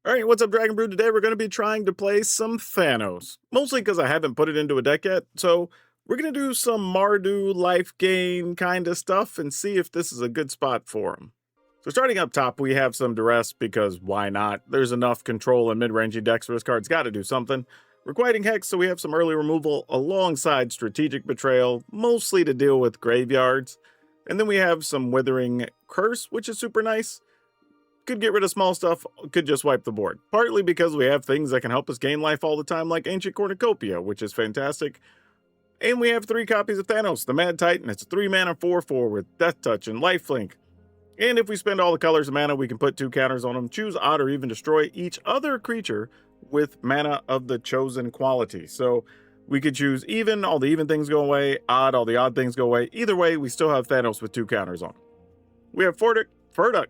Alright, what's up, Dragon Brood? Today we're going to be trying to play some Thanos. Mostly because I haven't put it into a deck yet, so we're going to do some Mardu life gain kind of stuff and see if this is a good spot for him. So starting up top, we have some duress because why not? There's enough control and mid-rangey decks where this card's got to do something. Requiting Hex, so we have some early removal alongside Strategic Betrayal, mostly to deal with graveyards. And then we have some Withering Curse, which is super nice. Could get rid of small stuff, could just wipe the board. Partly because we have things that can help us gain life all the time, like Ancient Cornucopia, which is fantastic. And we have 3 copies of Thanos, the Mad Titan. It's a 3-mana 4/4 with Death Touch and Lifelink. And if we spend all the colors of mana, we can put 2 counters on them, choose odd or even destroy each other creature with mana of the chosen quality. So we could choose even, all the even things go away, odd, all the odd things go away. Either way, we still have Thanos with 2 counters on. We have Furduck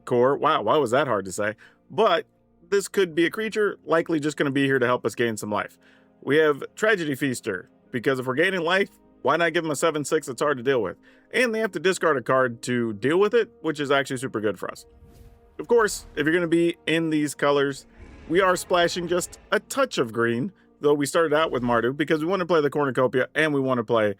Core. Wow, why was that hard to say? But this could be a creature, likely just going to be here to help us gain some life. We have Tragedy Feaster, because if we're gaining life, why not give them a 7/6 that's hard to deal with? And they have to discard a card to deal with it, which is actually super good for us. Of course, if you're going to be in these colors, we are splashing just a touch of green, though we started out with Mardu, because we want to play the Cornucopia and we want to play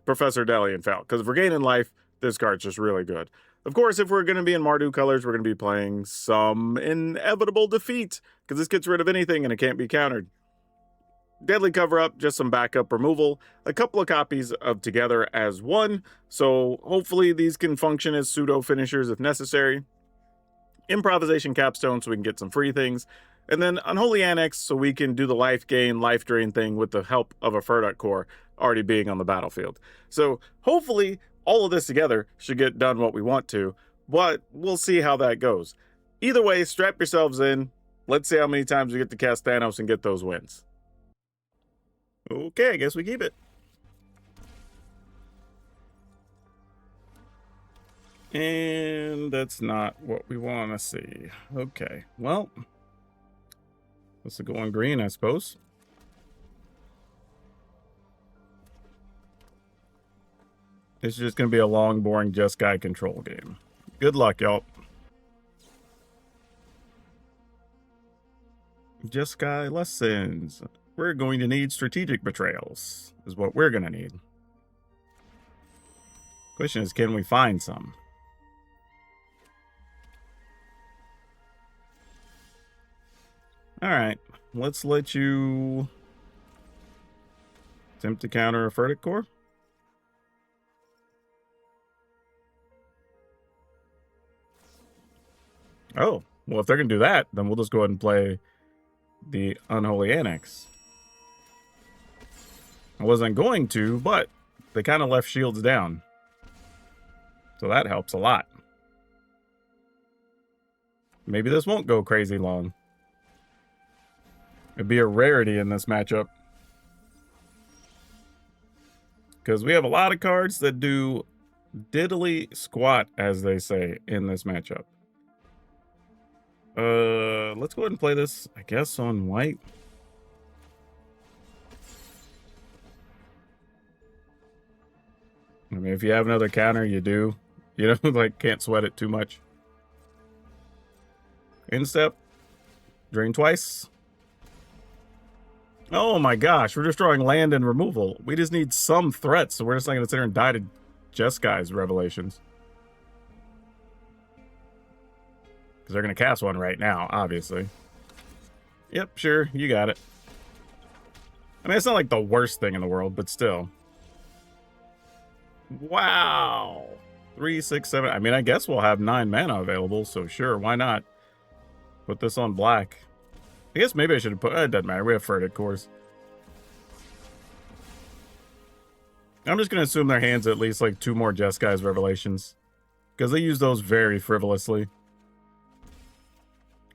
Professor Delian Foul, because if we're gaining life, this card's just really good. Of course, if we're going to be in Mardu colors, we're going to be playing some Inevitable Defeat, because this gets rid of anything and it can't be countered. Deadly Cover-Up, just some backup removal, a couple of copies of Together as one, so hopefully these can function as pseudo-finishers if necessary. Improvisation Capstone, so we can get some free things. And then Unholy Annex, so we can do the life gain, life drain thing with the help of a Furduck Core already being on the battlefield. So hopefully all of this together should get done what we want to, but we'll see how that goes. Either way, strap yourselves in. Let's see how many times we get to cast Thanos and get those wins. Okay, I guess we keep it. And that's not what we want to see. Okay, well, let's go on green, I suppose. It's just going to be a long, boring Jeskai Control game. Good luck, y'all. Jeskai Lessons. We're going to need Strategic Betrayals, is what we're going to need. Question is, can we find some? Alright, let's let you attempt to counter a Furduck Core. Oh, well, if they're going to do that, then we'll just go ahead and play the Unholy Annex. I wasn't going to, but they kind of left shields down. So that helps a lot. Maybe this won't go crazy long. It'd be a rarity in this matchup. Because we have a lot of cards that do diddly squat, as they say, in this matchup. Let's go ahead and play this, I guess, on white. I mean, if you have another counter, you do. You know, like, can't sweat it too much. Instep. Drain twice. Oh my gosh, we're just drawing land and removal. We just need some threats, so we're just not going to sit here and die to Jeskai's Revelations. Because they're going to cast one right now, obviously. Yep, sure, you got it. I mean, it's not like the worst thing in the world, but still. Wow. 3, 6, 7. I mean, I guess we'll have 9 mana available, so sure, why not? Put this on black. I guess maybe I should have put... it doesn't matter, we have Furduck Cores. I'm just going to assume their hands at least like 2 more Jeskai's Revelations. Because they use those very frivolously.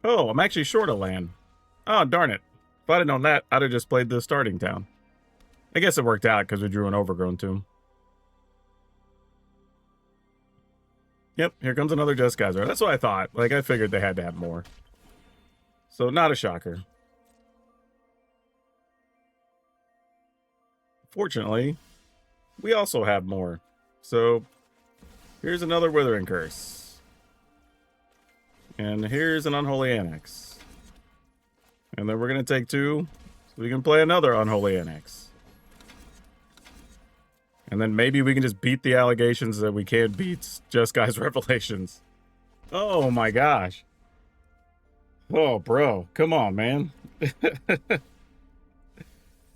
Oh, I'm actually short a land. Oh, darn it. If I'd have known that, I'd have just played the starting town. I guess it worked out because we drew an Overgrown Tomb. Yep, here comes another Jeskai's. That's what I thought. Like, I figured they had to have more. So, not a shocker. Fortunately, we also have more. So, here's another Withering Curse. And here's an Unholy Annex. And then we're going to take 2 so we can play another Unholy Annex. And then maybe we can just beat the allegations that we can't beat Jeskai's Revelations. Oh my gosh. Oh, bro. Come on, man.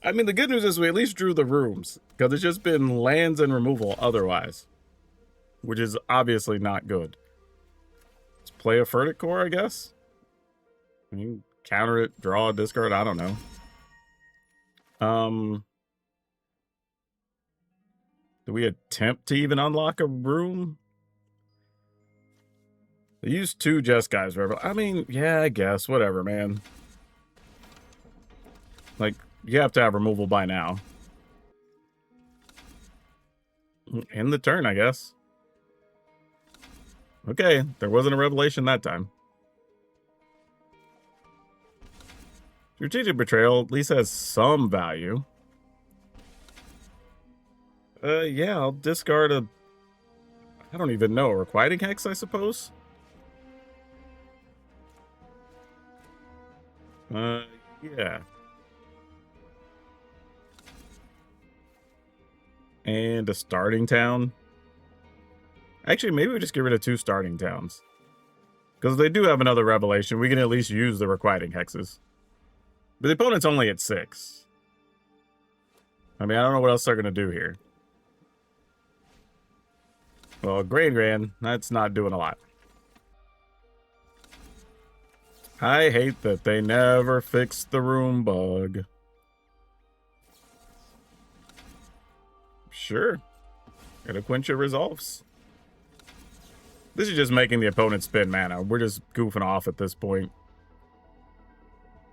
I mean, the good news is we at least drew the rooms, because it's just been lands and removal otherwise, which is obviously not good. Let's play a Furtic Core, I guess. I mean, counter it, draw, discard, I don't know. Do we attempt to even unlock a room? They used 2 Jeskai's Rebel. I mean, yeah, I guess. Whatever, man. Like, you have to have removal by now. End the turn, I guess. Okay, there wasn't a revelation that time. Strategic Betrayal at least has some value. Yeah, I'll discard a... I don't even know. A Requiting Hex, I suppose? Yeah. And a starting town. Actually, maybe we just get rid of 2 starting towns. Because if they do have another revelation, we can at least use the Requiting Hexes. But the opponent's only at 6. I mean, I don't know what else they're going to do here. Well, Grand, that's not doing a lot. I hate that they never fixed the room bug. Sure. Quencha resolves. This is just making the opponent spend mana. We're just goofing off at this point.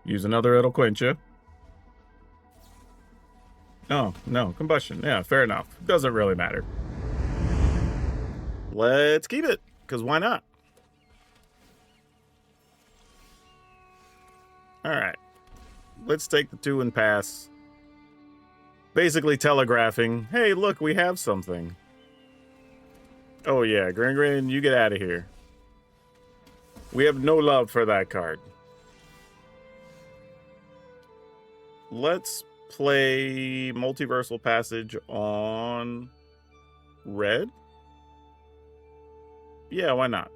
Use another Quencha. Oh, no. Combustion. Yeah, fair enough. Doesn't really matter. Let's keep it, because why not? Alright. Let's take the 2 and pass. Basically telegraphing, hey, look, we have something. Oh yeah, Grand, you get out of here. We have no love for that card. Let's play Multiversal Passage on red. Yeah, why not?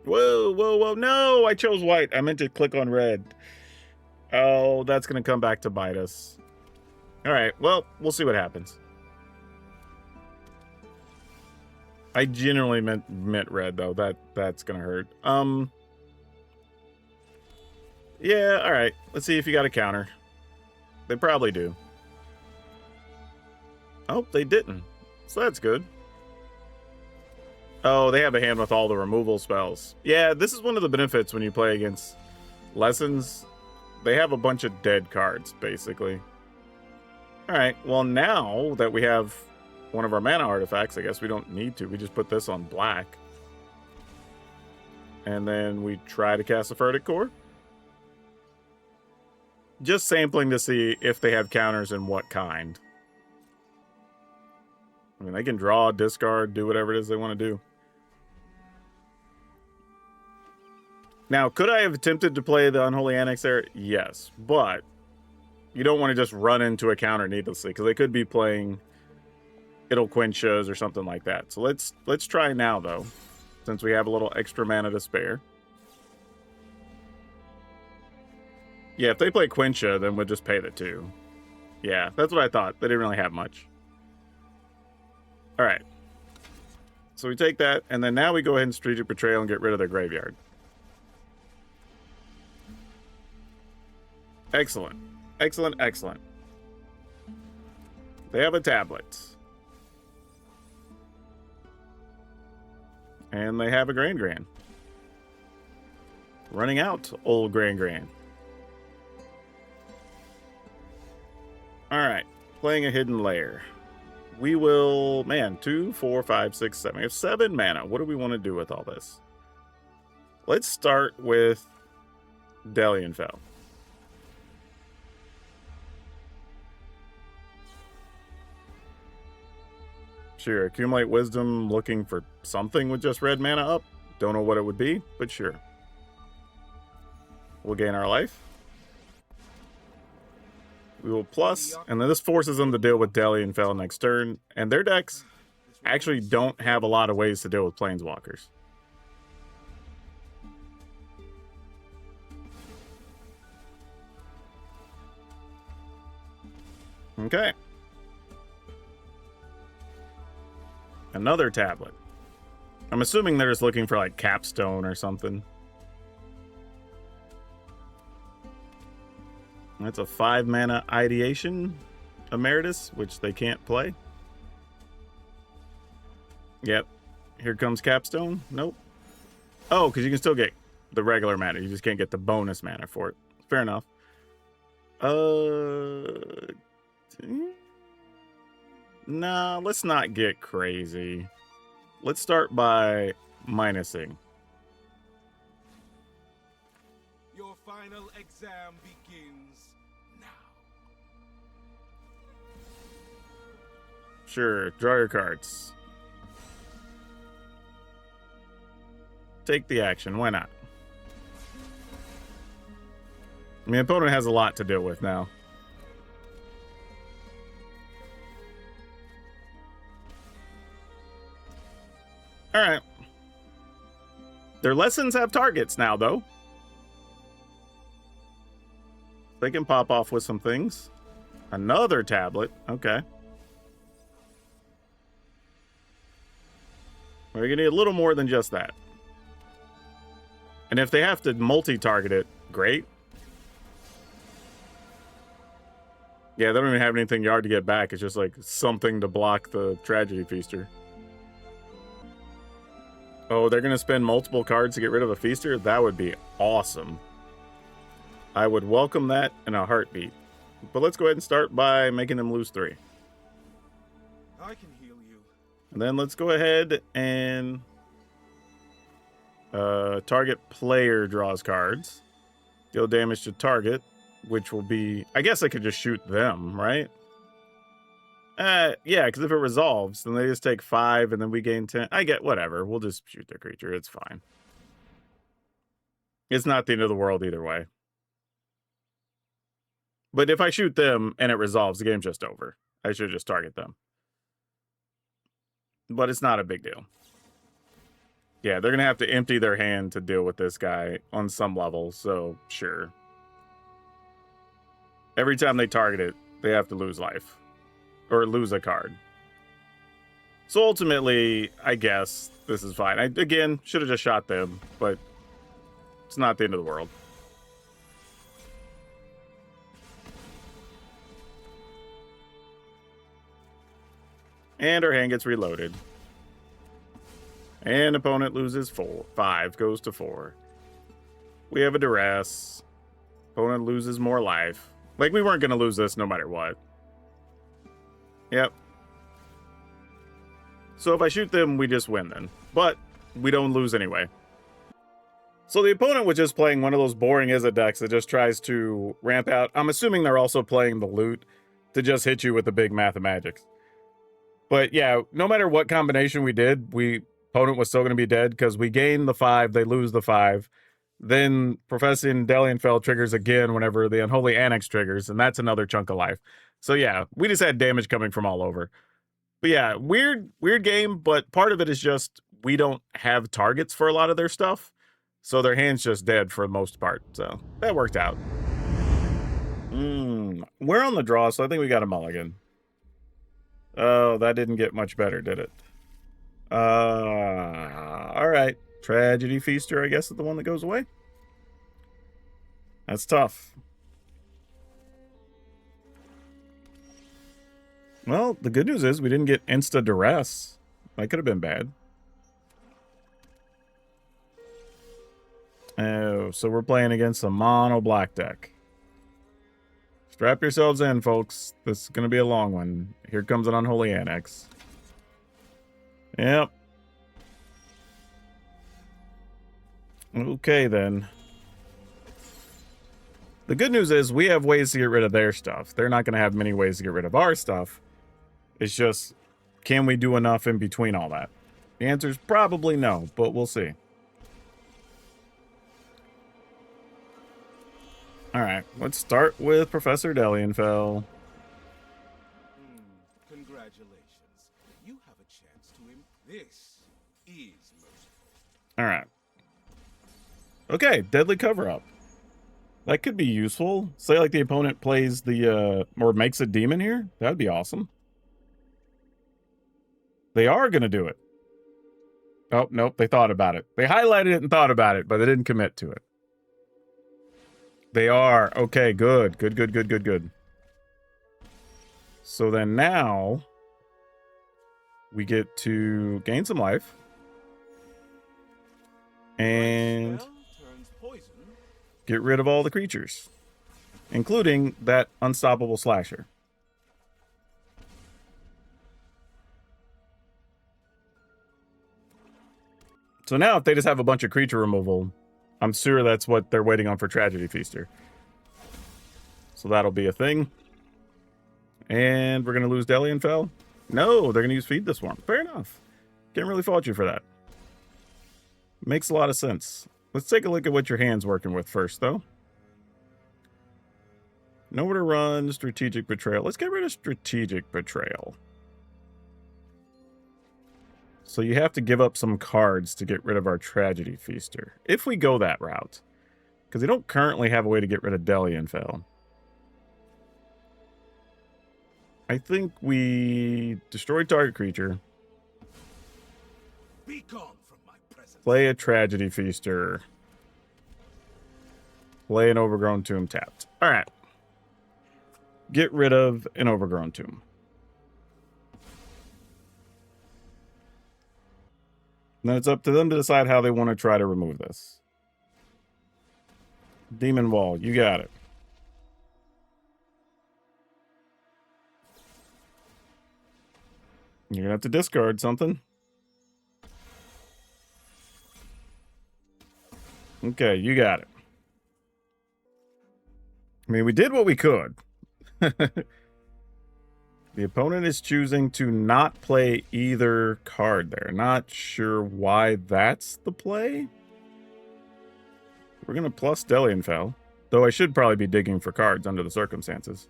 Whoa, whoa, whoa. No, I chose white. I meant to click on red. Oh, that's going to come back to bite us. All right, well, we'll see what happens. I generally meant red, though. That's going to hurt. Yeah, all right. Let's see if you got a counter. They probably do. Oh, they didn't. So that's good. Oh, they have a hand with all the removal spells. Yeah, this is one of the benefits when you play against Lessons. They have a bunch of dead cards, basically. Alright, well now that we have one of our mana artifacts, I guess we don't need to. We just put this on black. And then we try to cast a Furtic Core. Just sampling to see if they have counters and what kind. I mean, they can draw, discard, do whatever it is they want to do. Now, could I have attempted to play the Unholy Annex there? Yes, but you don't want to just run into a counter needlessly, because they could be playing Quenchas or something like that. So let's try now, though, since we have a little extra mana to spare. Yeah, if they play Quencha, then we'll just pay the 2. Yeah, that's what I thought. They didn't really have much. All right. So we take that, and then now we go ahead and Strategic Betrayal and get rid of their graveyard. Excellent. Excellent, excellent. They have a tablet. And they have a Grand. Running out, old Grand. Alright, playing a Hidden Lair. We will, man, 2, 4, 5, 6, 7. We have 7 mana. What do we want to do with all this? Let's start with Delian Fell. Sure, accumulate wisdom looking for something with just red mana up. Don't know what it would be, but sure. we'll gain our life. We will plus, and then this forces them to deal with Deli and Fel next turn. And their decks actually don't have a lot of ways to deal with Planeswalkers. Okay. Another tablet. I'm assuming they're just looking for like Capstone or something. That's a 5-mana Ideation Emeritus, which they can't play. Yep. Here comes Capstone. Nope. Oh, because you can still get the regular mana. You just can't get the bonus mana for it. Fair enough. Nah, let's not get crazy. Let's start by minusing. Your final exam begins now. Sure, draw your cards. Take the action, why not? My opponent has a lot to deal with now. Alright. Their lessons have targets now, though. They can pop off with some things. Another tablet. Okay. We're going to need a little more than just that. And if they have to multi-target it, great. Yeah, they don't even have anything yard to get back. It's just like something to block the Tragedy Feaster. Oh, they're going to spend multiple cards to get rid of a Feaster? That would be awesome. I would welcome that in a heartbeat. But let's go ahead and start by making them lose 3. I can heal you. And then let's go ahead and target player draws cards. Deal damage to target, which will be... I guess I could just shoot them, right? Yeah, because if it resolves, then they just take 5 and then we gain 10. I get whatever. We'll just shoot their creature. It's fine. It's not the end of the world either way. But if I shoot them and it resolves, the game's just over. I should just target them. But it's not a big deal. Yeah, they're going to have to empty their hand to deal with this guy on some level, so sure. Every time they target it, they have to lose life. Or lose a card. So ultimately, I guess this is fine. Again, should have just shot them, but it's not the end of the world. And our hand gets reloaded. And opponent loses 5, goes to 4. We have a duress. Opponent loses more life. Like, we weren't going to lose this no matter what. Yep. So if I shoot them, we just win then. But we don't lose anyway. So the opponent was just playing one of those boring Izzet decks that just tries to ramp out. I'm assuming they're also playing the loot to just hit you with the big Mathemagics. But yeah, no matter what combination we did, opponent was still going to be dead because we gain the 5, they lose the 5. Then Professing Delian Fel triggers again whenever the Unholy Annex triggers, and that's another chunk of life. So yeah, we just had damage coming from all over. But yeah, weird game, but part of it is just we don't have targets for a lot of their stuff. So their hand's just dead for the most part. So that worked out. We're on the draw, so I think we got a mulligan. Oh, that didn't get much better, did it? All right. Tragedy Feaster, I guess, is the one that goes away. That's tough. Well, the good news is we didn't get insta duress. That could have been bad. Oh, so we're playing against a mono black deck. Strap yourselves in, folks. This is going to be a long one. Here comes an Unholy Annex. Yep. Okay, then. The good news is we have ways to get rid of their stuff. They're not going to have many ways to get rid of our stuff. It's just, can we do enough in between all that? The answer is probably no, but we'll see. Alright, let's start with Professor Delianfell. Congratulations. You have a chance to This is merciful. Alright. Okay, Deadly Cover-Up. That could be useful. Say like the opponent plays the, or makes a demon here. That'd be awesome. They are going to do it. Oh, nope, they thought about it. They highlighted it and thought about it, but they didn't commit to it. They are. Okay, good. Good. So then now we get to gain some life. And get rid of all the creatures, including that unstoppable slasher. So now if they just have a bunch of creature removal, I'm sure that's what they're waiting on for Tragedy Feaster. So that'll be a thing. And we're going to lose Delianfell? No, they're going to use Feed the Swarm. Fair enough. Can't really fault you for that. Makes a lot of sense. Let's take a look at what your hand's working with first, though. Nowhere to run, Strategic Betrayal. Let's get rid of Strategic Betrayal. So you have to give up some cards to get rid of our Tragedy Feaster. If we go that route. Because we don't currently have a way to get rid of Delianfell. I think we destroy target creature. Be gone from my presence. Play a Tragedy Feaster. Play an Overgrown Tomb tapped. Alright. Get rid of an Overgrown Tomb. Then it's up to them to decide how they want to try to remove this. Demon Wall, you got it. You're going to have to discard something. Okay, you got it. I mean, we did what we could. The opponent is choosing to not play either card there. Not sure why that's the play. We're going to plus Delianfell. Though I should probably be digging for cards under the circumstances.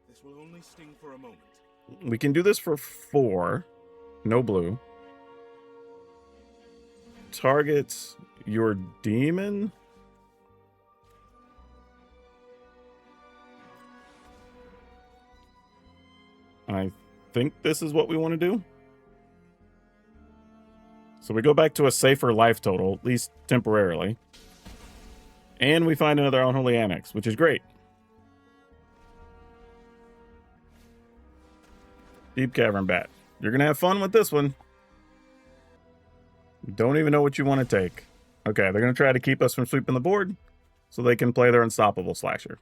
This will only sting for a moment. We can do this for 4. No blue. Targets your demon. I think this is what we want to do. So we go back to a safer life total, at least temporarily. And we find another Unholy Annex, which is great. Deep Cavern Bat. You're going to have fun with this one. Don't even know what you want to take. Okay, they're going to try to keep us from sweeping the board so they can play their Unstoppable Slasher.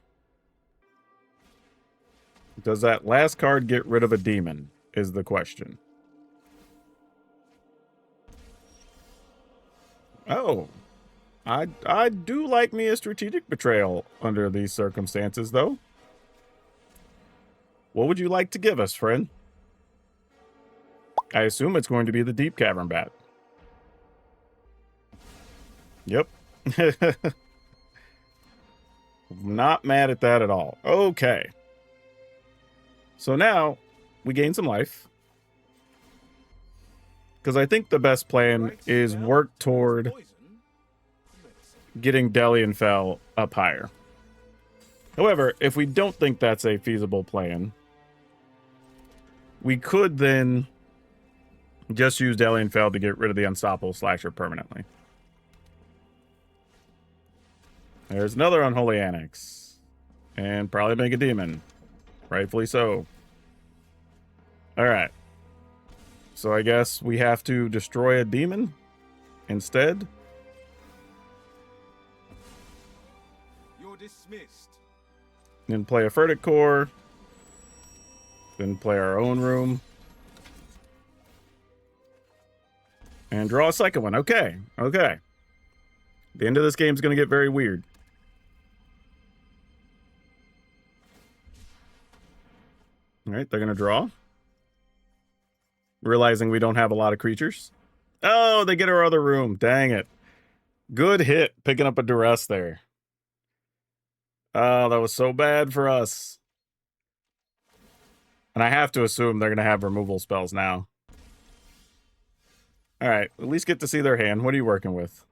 Does that last card get rid of a demon, is the question. Oh. I do like me a Strategic Betrayal under these circumstances, though. What would you like to give us, friend? I assume it's going to be the Deep Cavern Bat. Yep. Not mad at that at all. Okay. So now, we gain some life. Because I think the best plan is work toward getting Delianfell up higher. However, if we don't think that's a feasible plan, we could then just use Delianfell to get rid of the Unstoppable Slasher permanently. There's another Unholy Annex. And probably make a demon. Rightfully so. Alright. So I guess we have to destroy a demon instead. You're dismissed. Then play a Furtic Core. Then play our own room. And draw a second one. Okay. Okay. The end of this game is going to get very weird. All right, they're going to draw. Realizing we don't have a lot of creatures. Oh, they get our other room. Dang it. Good hit, picking up a duress there. Oh, that was so bad for us. And I have to assume they're going to have removal spells now. All right, at least get to see their hand. What are you working with?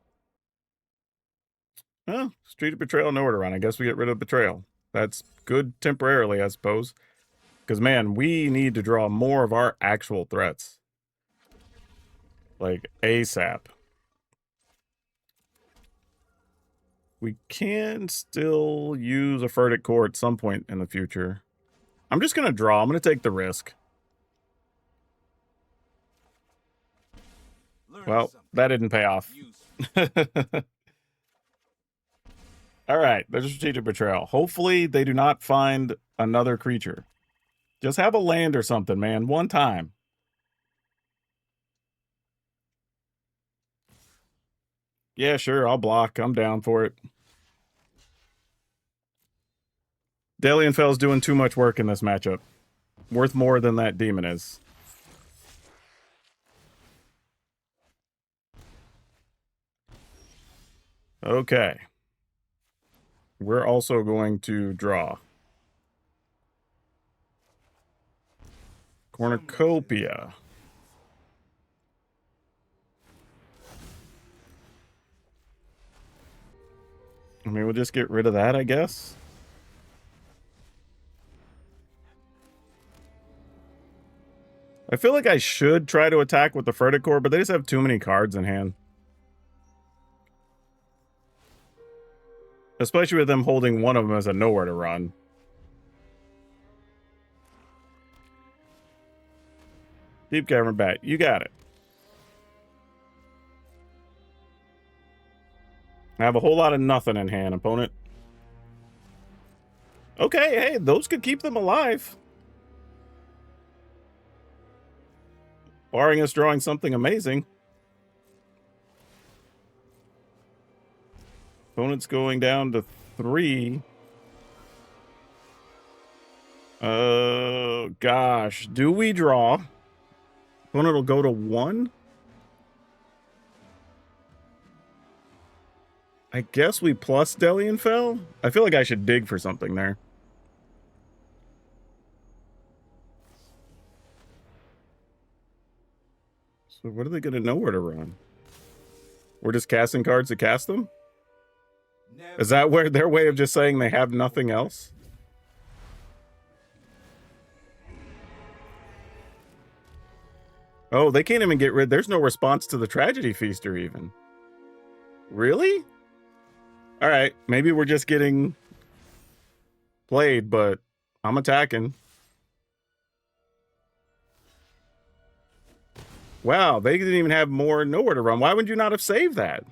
Oh, Street of Betrayal, nowhere to run. I guess we get rid of Betrayal. That's good temporarily, I suppose. Because, man, we need to draw more of our actual threats. Like, ASAP. We can still use a Furtic Core at some point in the future. I'm just going to draw. I'm going to take the risk. Well, that didn't pay off. All right, there's a Strategic Betrayal. Hopefully they do not find another creature. Just have a land or something, man. One time. Yeah, sure, I'll block. I'm down for it. Dalianfel's doing too much work in this matchup. Worth more than that demon is. Okay. We're also going to draw. Cornucopia. I mean, we'll just get rid of that, I guess. I feel like I should try to attack with the Furtic Core, but they just have too many cards in hand. Especially with them holding one of them as a nowhere to run. Deep Cavern Bat, you got it. I have a whole lot of nothing in hand, opponent. Okay, hey, those could keep them alive. Barring us drawing something amazing. Opponent's going down to 3. Gosh. Do we draw? Opponent will go to 1. I guess we plus Dalianfell? I feel like I should dig for something there. So what are they going to know where to run? We're just casting cards to cast them? Is that where their way of just saying they have nothing else? Oh, they can't even get rid. There's no response to the Tragedy Feaster even. Really? All right, maybe we're just getting played, but I'm attacking. Wow, they didn't even have more nowhere to run. Why would you not have saved that?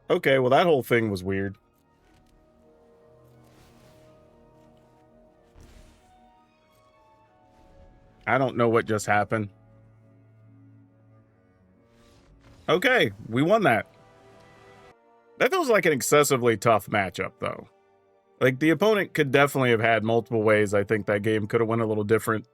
Okay, well, that whole thing was weird. I don't know what just happened. Okay, we won that. That feels like an excessively tough matchup, though. Like, the opponent could definitely have had multiple ways I think that game could have went a little different.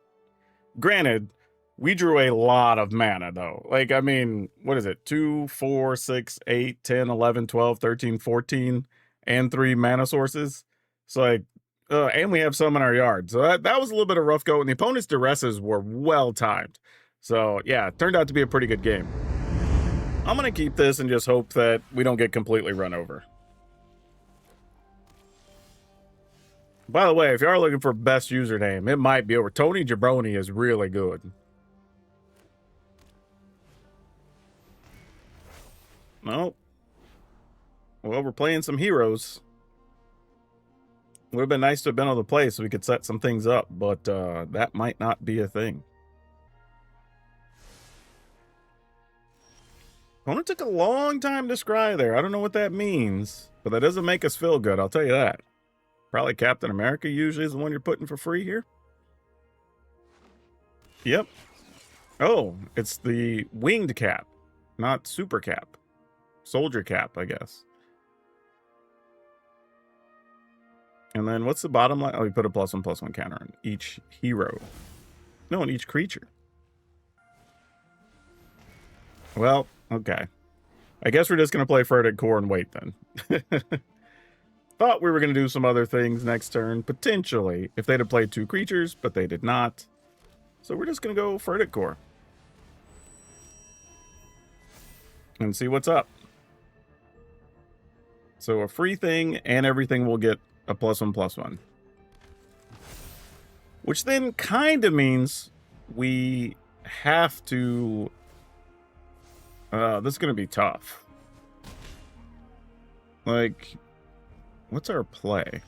Granted, we drew a lot of mana, though. Like, I mean, what is it? 2, 4, 6, 8, 10, 11, 12, 13, 14, and 3 mana sources. So, like, and we have some in our yard. So that was a little bit of rough go, and the opponent's duresses were well timed. So, yeah, it turned out to be a pretty good game. I'm going to keep this and just hope that we don't get completely run over. By the way, if you are looking for best username, it might be over. Tony Jabroni is really good. No. Well, we're playing some heroes. Would have been nice to have been on the play so we could set some things up, but that might not be a thing. Opponent took a long time to scry there. I don't know what that means, but that doesn't make us feel good, I'll tell you that. Probably Captain America usually is the one you're putting for free here. Yep. Oh, it's the winged cap, not super cap. Soldier cap, I guess. And then what's the bottom line? Oh, we put a +1/+1 counter on each hero. No, on each creature. Well, okay. I guess we're just going to play Furtic Core and wait then. Thought we were going to do some other things next turn, potentially, if they'd have played 2 creatures, but they did not. So we're just going to go Verdict Core. And see what's up. So a free thing, and everything will get a +1/+1. Which then kind of means we have to... this is going to be tough. Like, what's our play?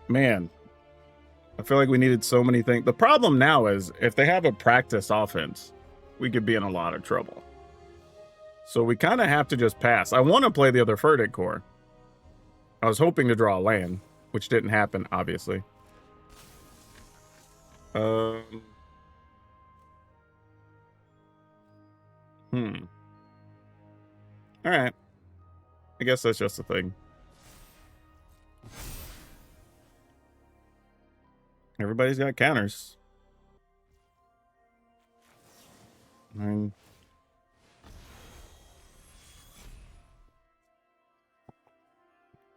Man. I feel like we needed so many things. The problem now is, if they have a practice offense, we could be in a lot of trouble. So we kind of have to just pass. I want to play the other Verdict Core. I was hoping to draw a land, which didn't happen, obviously. All right. I guess that's just a thing. Everybody's got counters. I mean,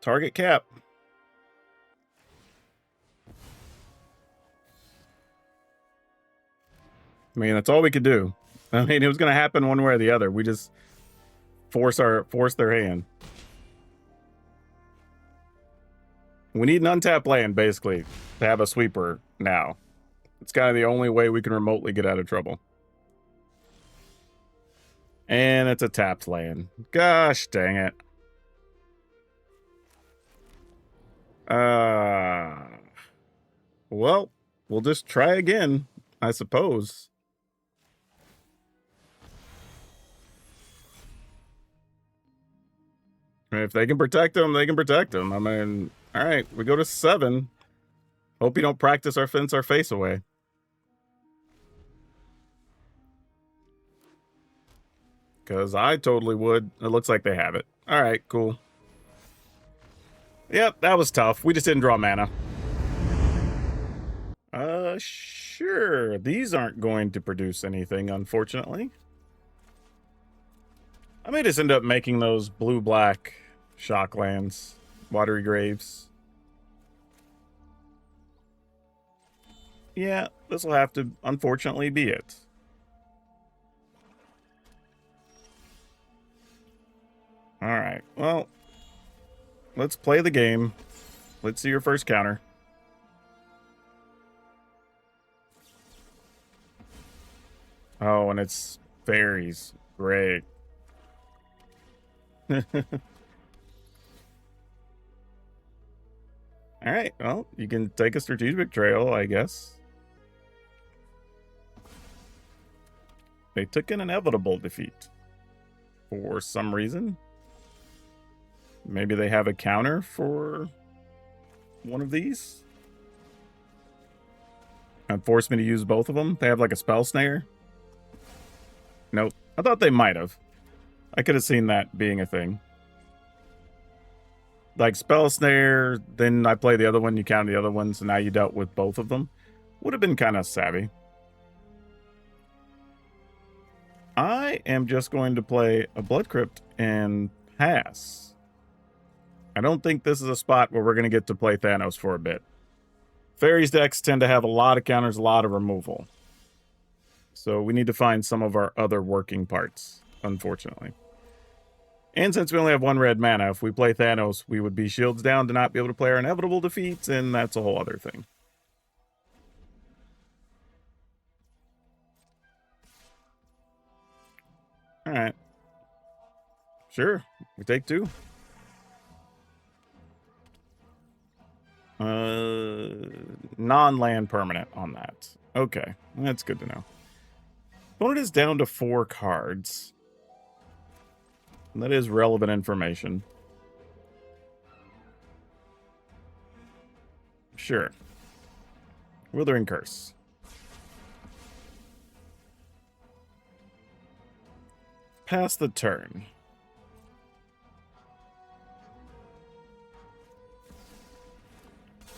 target cap. I mean, that's all we could do. I mean, it was going to happen one way or the other. We just force their hand. We need an untapped land, basically, to have a sweeper now. It's kind of the only way we can remotely get out of trouble. And it's a tapped land. Gosh dang it. Well, we'll just try again, I suppose. If they can protect them, they can protect them. I mean, all right, we go to 7. Hope you don't practice our fence our face away. Because I totally would. It looks like they have it. All right, cool. Yep, that was tough. We just didn't draw mana. Sure. These aren't going to produce anything, unfortunately. I may just end up making those blue-black shocklands, watery graves. Yeah, this will have to, unfortunately, be it. Alright, well, let's play the game. Let's see your first counter. Oh, and it's fairies. Great. Alright, well, you can take a strategic trail, I guess. They took an inevitable defeat. For some reason. Maybe they have a counter for one of these? And force me to use both of them? They have like a spell snare? Nope. I thought they might have. I could have seen that being a thing. Like spell snare, then I play the other one, you count the other ones, and now you dealt with both of them. Would have been kind of savvy. I am just going to play a Blood Crypt and pass. I don't think this is a spot where we're going to get to play Thanos for a bit. Fairies decks tend to have a lot of counters, a lot of removal. So we need to find some of our other working parts, unfortunately. And since we only have 1 red mana, if we play Thanos, we would be shields down to not be able to play our inevitable defeats, and that's a whole other thing. Alright. Sure, we take 2. Non-land permanent on that. Okay, that's good to know. Opponent is down to 4 cards. That is relevant information. Sure. Withering Curse. Pass the turn.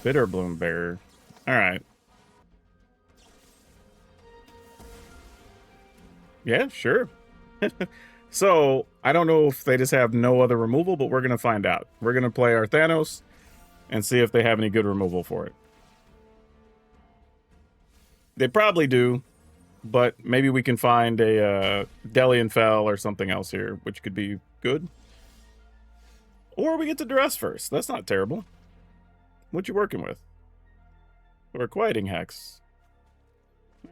Bitter Bloom Bearer. Alright. Yeah, sure. So, I don't know if they just have no other removal, but we're going to find out. We're going to play our Thanos and see if they have any good removal for it. They probably do, but maybe we can find a Delian Fell or something else here, which could be good. Or we get to Duress first. That's not terrible. What you working with? Or Quieting Hex.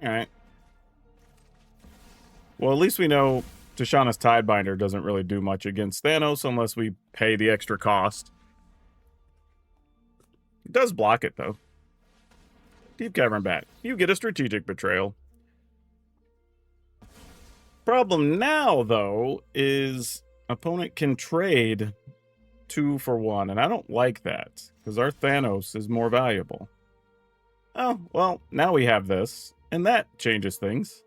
Alright. Well, at least we know Tishana's Tidebinder doesn't really do much against Thanos unless we pay the extra cost. It does block it, though. Deep Cavern Bat. You get a Strategic Betrayal. Problem now, though, is opponent can trade 2 for 1, and I don't like that, because our Thanos is more valuable. Oh, well, now we have this, and that changes things.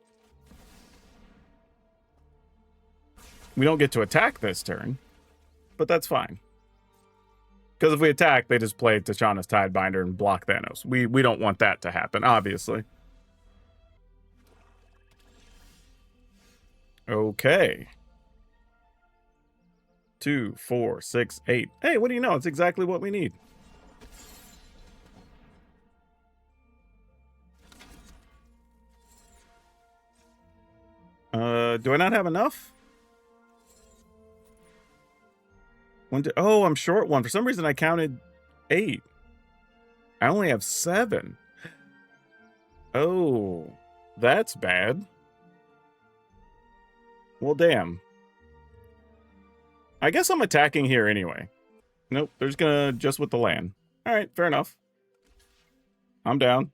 We don't get to attack this turn, but that's fine. Because if we attack, they just play Tishana's Tidebinder and block Thanos. We don't want that to happen, obviously. Okay. 2, 4, 6, 8. Hey, what do you know? It's exactly what we need. Do I not have enough? Oh, I'm short one. For some reason, I counted 8. I only have 7. Oh, that's bad. Well, damn. I guess I'm attacking here anyway. Nope, they're just gonna just with the land. All right, fair enough. I'm down.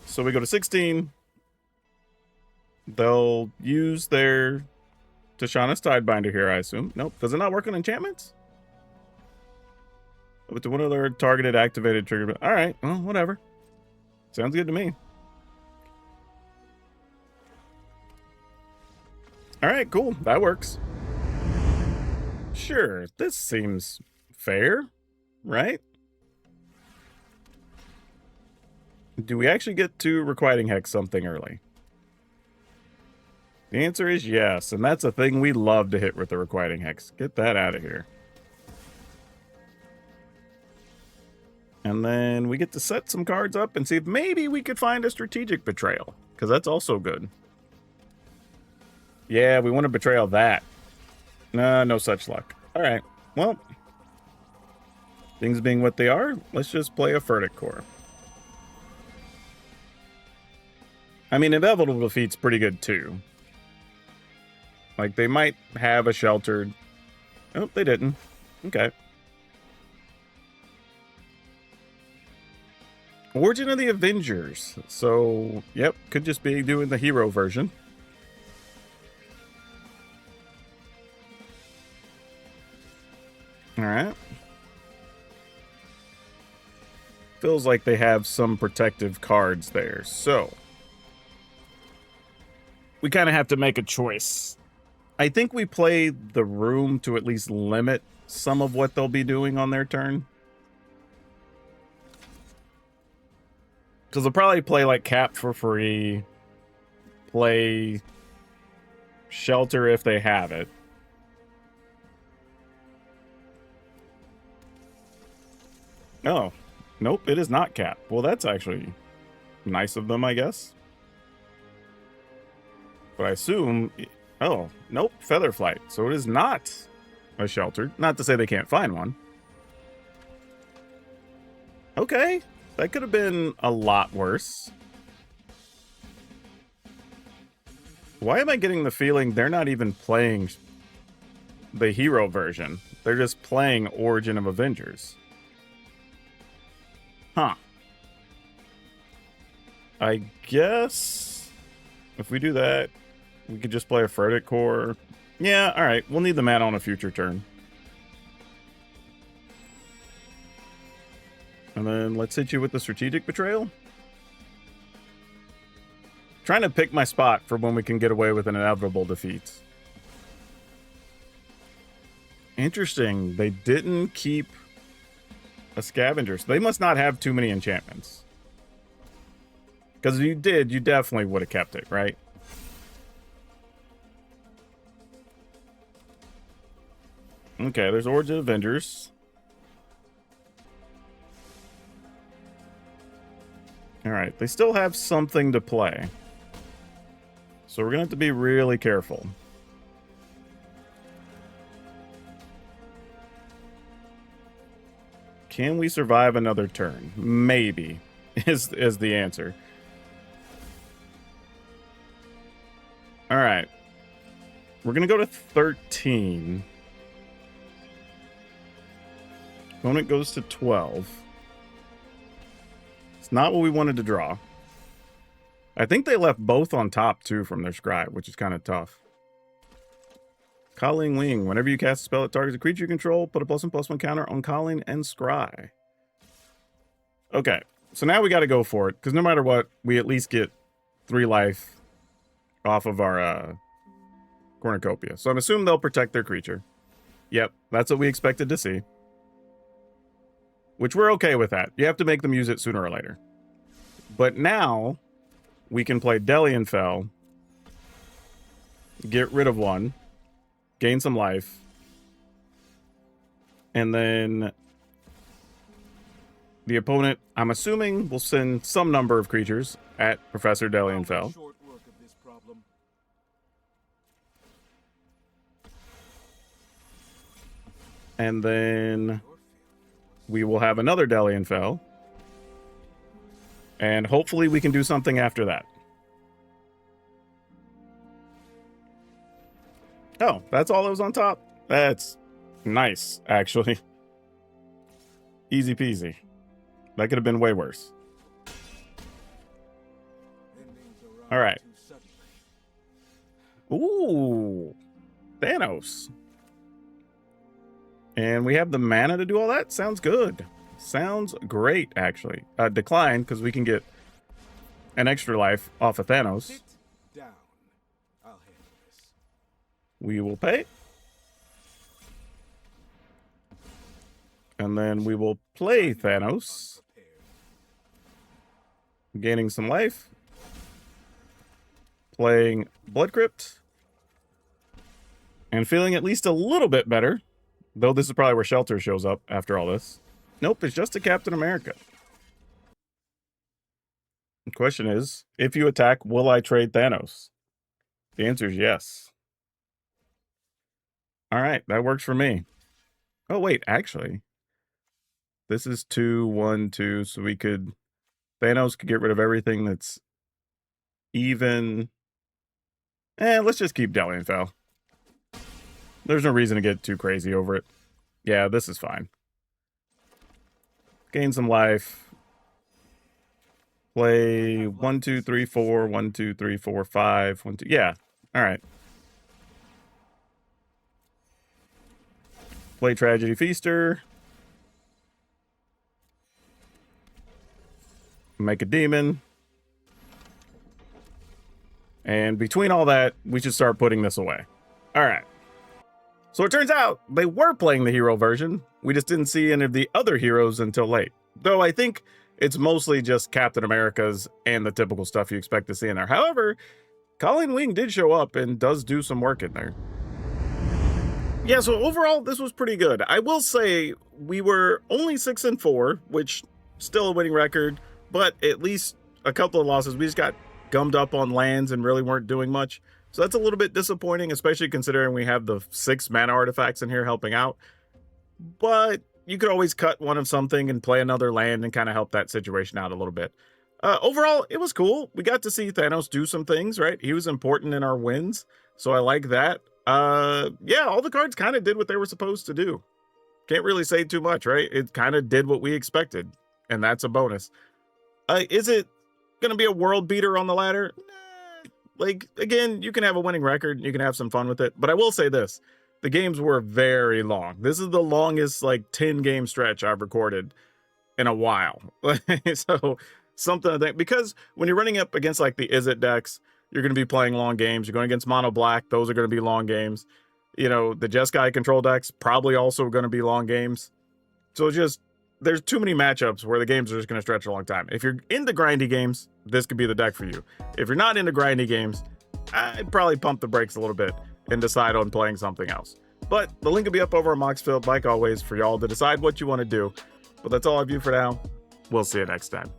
So we go to 16. They'll use their Tishana's Tidebinder here, I assume. Nope. Does it not work on enchantments? But to one other targeted activated trigger. All right. Well, whatever. Sounds good to me. All right, cool. That works. Sure. This seems fair, right? Do we actually get to Requiting Hex something early? The answer is yes, and that's a thing we love to hit with the Requiting Hex. Get that out of here. And then we get to set some cards up and see if maybe we could find a Strategic Betrayal, because that's also good. Yeah, we want to Betrayal that. No such luck. All right, well, things being what they are, let's just play a Furtic Core. I mean, Inevitable Defeat's pretty good too. Like, they might have a Sheltered. Oh, they didn't. Okay. Origin of the Avengers. So, yep, could just be doing the hero version. Alright. Feels like they have some protective cards there, so we kind of have to make a choice. I think we play the Room to at least limit some of what they'll be doing on their turn. Because they'll probably play like Cap for free, play Shelter if they have it. Oh, nope, it is not Cap. Well, that's actually nice of them, I guess. But I assume... Oh, nope, Feather Flight. So it is not a Sheltered. Not to say they can't find one. Okay, that could have been a lot worse. Why am I getting the feeling they're not even playing the hero version? They're just playing Origin of Avengers. Huh. I guess if we do that, we could just play a Furtic Core. Yeah, alright. We'll need the mana on a future turn. And then let's hit you with the Strategic Betrayal. Trying to pick my spot for when we can get away with an Inevitable Defeat. Interesting. They didn't keep a Scavenger. So they must not have too many enchantments. Because if you did, you definitely would have kept it, right? Okay, there's Origin Avengers. All right, they still have something to play. So we're going to have to be really careful. Can we survive another turn? Maybe is the answer. All right. We're going to go to 13. Opponent goes to 12. It's not what we wanted to draw. I think they left both on top, too, from their scry, which is kind of tough. Calling Wing. Whenever you cast a spell that targets a creature you control, put a +1/+1 counter on Calling and Scry. Okay, so now we got to go for it, because no matter what, we at least get 3 life off of our Cornucopia. So I'm assuming they'll protect their creature. Yep, that's what we expected to see. Which we're okay with that. You have to make them use it sooner or later. But now, we can play Delian Fell, get rid of 1, gain some life, and then the opponent, I'm assuming, will send some number of creatures at Professor Delian Fell. And then we will have another Delian Fell. And hopefully we can do something after that. Oh, that's all that was on top? That's nice, actually. Easy peasy. That could have been way worse. All right. Ooh. Thanos. And we have the mana to do all that? Sounds good. Sounds great, actually. Decline, because we can get an extra life off of Thanos. We will pay. And then we will play Thanos. Gaining some life. Playing Blood Crypt. And feeling at least a little bit better. Though this is probably where Shelter shows up after all this. Nope, it's just a Captain America. The question is, if you attack, will I trade Thanos? The answer is yes. All right, that works for me. Oh, wait, actually. This is 2, 1, 2, so we could... Thanos could get rid of everything that's even... let's just keep Delian Fell. There's no reason to get too crazy over it. Yeah, this is fine. Gain some life. Play 1, 2, 3, 4, 1, 2, 3, 4, 5, 1, 2. Yeah, all right. Play Tragedy Feaster. Make a demon. And between all that, we should start putting this away. All right. So it turns out they were playing the hero version. We just didn't see any of the other heroes until late. Though I think it's mostly just Captain America's and the typical stuff you expect to see in there. However, Colleen Wing did show up and does do some work in there. Yeah, so overall, this was pretty good. I will say we were only 6-4, which still a winning record, but at least a couple of losses. We just got gummed up on lands and really weren't doing much. So that's a little bit disappointing, especially considering we have the 6 mana artifacts in here helping out. But you could always cut one of something and play another land and kind of help that situation out a little bit. Overall, it was cool. We got to see Thanos do some things, right? He was important in our wins, so I like that. Yeah, all the cards kind of did what they were supposed to do. Can't really say too much, right? It kind of did what we expected, and that's a bonus. Is it going to be a world beater on the ladder? Nah. Like, again, you can have a winning record, you can have some fun with it, but I will say this. The games were very long. This is the longest, like, 10-game stretch I've recorded in a while. So, something I think, because when you're running up against, like, the Izzet decks, you're going to be playing long games. You're going against Mono Black. Those are going to be long games. You know, the Jeskai Control decks, probably also going to be long games. So just there's too many matchups where the games are just going to stretch a long time. If you're into grindy games, this could be the deck for you. If you're not into grindy games, I'd probably pump the brakes a little bit and decide on playing something else. But the link will be up over on Moxfield, like always, for y'all to decide what you want to do. But that's all I have for now. We'll see you next time.